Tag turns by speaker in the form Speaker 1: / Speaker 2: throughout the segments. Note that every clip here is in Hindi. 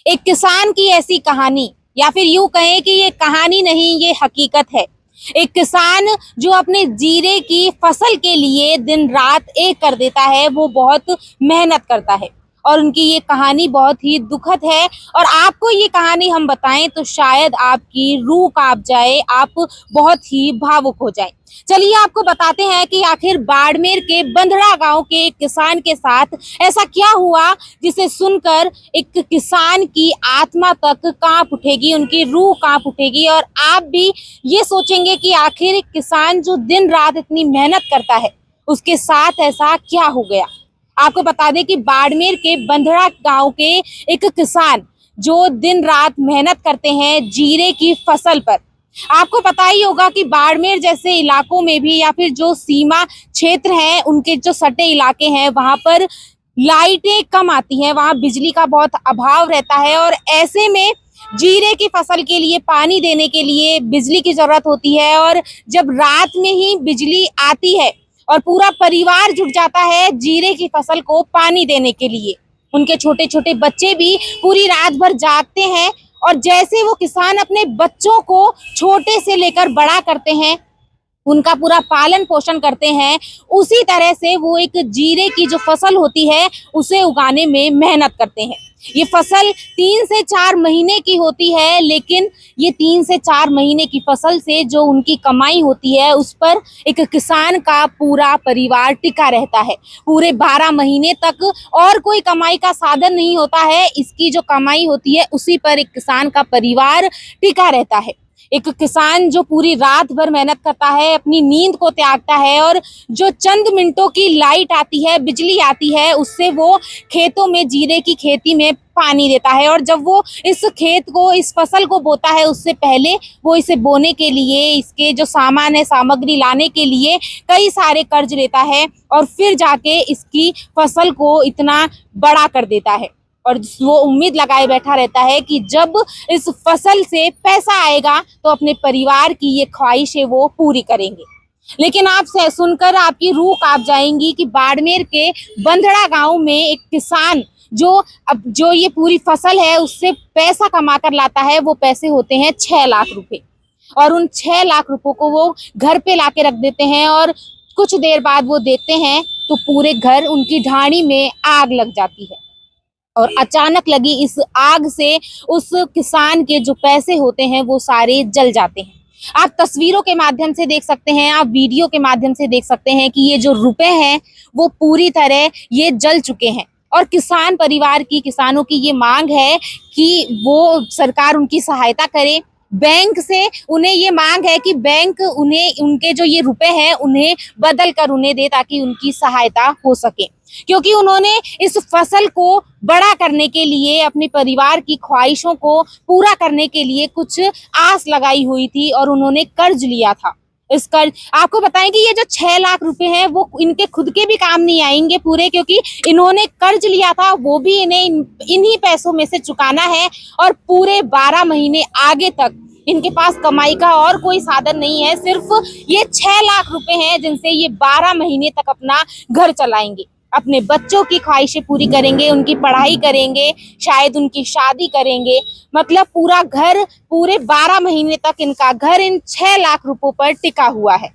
Speaker 1: एक किसान की ऐसी कहानी, या फिर यूं कहें कि ये कहानी नहीं, ये हकीकत है। एक किसान जो अपने जीरे की फसल के लिए दिन रात एक कर देता है, वो बहुत मेहनत करता है और उनकी ये कहानी बहुत ही दुखद है। और आपको ये कहानी हम बताएं तो शायद आपकी रूह कांप जाए, आप बहुत ही भावुक हो जाएं। चलिए आपको बताते हैं कि आखिर बाड़मेर के बंधड़ा गांव के एक किसान के साथ ऐसा क्या हुआ जिसे सुनकर एक किसान की आत्मा तक कांप उठेगी, उनकी रूह कांप उठेगी और आप भी ये सोचेंगे कि आखिर एक किसान जो दिन रात इतनी मेहनत करता है, उसके साथ ऐसा क्या हो गया। आपको बता दें कि बाड़मेर के बंधड़ा गांव के एक किसान जो दिन रात मेहनत करते हैं जीरे की फसल पर। आपको पता ही होगा कि बाड़मेर जैसे इलाकों में भी, या फिर जो सीमा क्षेत्र हैं उनके जो सटे इलाके हैं, वहां पर लाइटें कम आती हैं, वहां बिजली का बहुत अभाव रहता है और ऐसे में जीरे की फसल के लिए पानी देने के लिए बिजली की जरूरत होती है। और जब रात में ही बिजली आती है और पूरा परिवार जुट जाता है जीरे की फसल को पानी देने के लिए, उनके छोटे छोटे बच्चे भी पूरी रात भर जागते हैं और जैसे वो किसान अपने बच्चों को छोटे से लेकर बड़ा करते हैं, उनका पूरा पालन पोषण करते हैं, उसी तरह से वो एक जीरे की जो फसल होती है उसे उगाने में मेहनत करते हैं। ये फसल 3 से 4 महीने की होती है, लेकिन ये 3 से 4 महीने की फसल से जो उनकी कमाई होती है उस पर एक किसान का पूरा परिवार टिका रहता है। पूरे 12 महीने तक और कोई कमाई का साधन नहीं होता है, इसकी जो कमाई होती है उसी पर एक किसान का परिवार टिका रहता है। एक किसान जो पूरी रात भर मेहनत करता है, अपनी नींद को त्यागता है और जो चंद मिनटों की लाइट आती है, बिजली आती है, उससे वो खेतों में जीरे की खेती में पानी देता है। और जब वो इस खेत को, इस फसल को बोता है, उससे पहले वो इसे बोने के लिए, इसके जो सामान है, सामग्री लाने के लिए कई सारे कर्ज लेता है और फिर जाके इसकी फसल को इतना बड़ा कर देता है। और वो उम्मीद लगाए बैठा रहता है कि जब इस फसल से पैसा आएगा तो अपने परिवार की ये ख्वाहिशें वो पूरी करेंगे। लेकिन आप सुनकर आपकी रूह कांप जाएंगी कि बाड़मेर के बंधड़ा गांव में एक किसान जो ये पूरी फसल है उससे पैसा कमा कर लाता है, वो पैसे होते हैं 6 लाख रुपए। और उन 6 लाख रुपयों को वो घर पे लाके रख देते हैं और कुछ देर बाद वो देखते हैं तो पूरे घर, उनकी ढाणी में आग लग जाती है। और अचानक लगी इस आग से उस किसान के जो पैसे होते हैं वो सारे जल जाते हैं। आप तस्वीरों के माध्यम से देख सकते हैं, आप वीडियो के माध्यम से देख सकते हैं कि ये जो रुपए हैं वो पूरी तरह ये जल चुके हैं। और किसान परिवार की, किसानों की ये मांग है कि वो सरकार उनकी सहायता करे। बैंक से उन्हें ये मांग है कि बैंक उन्हें, उनके जो ये रुपए हैं उन्हें बदल कर उन्हें दे ताकि उनकी सहायता हो सके, क्योंकि उन्होंने इस फसल को बड़ा करने के लिए, अपने परिवार की ख्वाहिशों को पूरा करने के लिए कुछ आस लगाई हुई थी और उन्होंने कर्ज लिया था। इस कर्ज, आपको बताएं कि ये जो 6 लाख रुपए हैं वो इनके खुद के भी काम नहीं आएंगे पूरे, क्योंकि इन्होंने कर्ज लिया था, वो भी इन्हें इन्हीं पैसों में से चुकाना है। और पूरे 12 महीने आगे तक इनके पास कमाई का और कोई साधन नहीं है, सिर्फ ये 6 लाख रुपए हैं जिनसे ये 12 महीने तक अपना घर चलाएंगे, अपने बच्चों की ख्वाहिशें पूरी करेंगे, उनकी पढ़ाई करेंगे, शायद उनकी शादी करेंगे। मतलब पूरा घर, पूरे 12 महीने तक इनका घर इन 6 लाख रुपयों पर टिका हुआ है।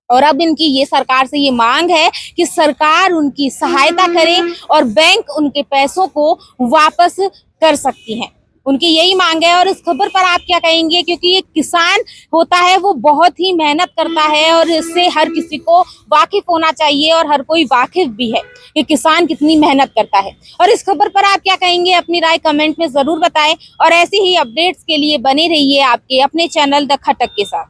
Speaker 1: और अब इनकी ये सरकार से ये मांग है कि सरकार उनकी सहायता करे और बैंक उनके पैसों को वापस कर सकती है। उनकी यही मांग है। और इस खबर पर आप क्या कहेंगे, क्योंकि ये किसान होता है वो बहुत ही मेहनत करता है और इससे हर किसी को वाकिफ होना चाहिए और हर कोई वाकिफ भी है कि किसान कितनी मेहनत करता है। और इस खबर पर आप क्या कहेंगे, अपनी राय कमेंट में जरूर बताएं और ऐसी ही अपडेट्स के लिए बने रहिए आपके अपने चैनल द खटक के साथ।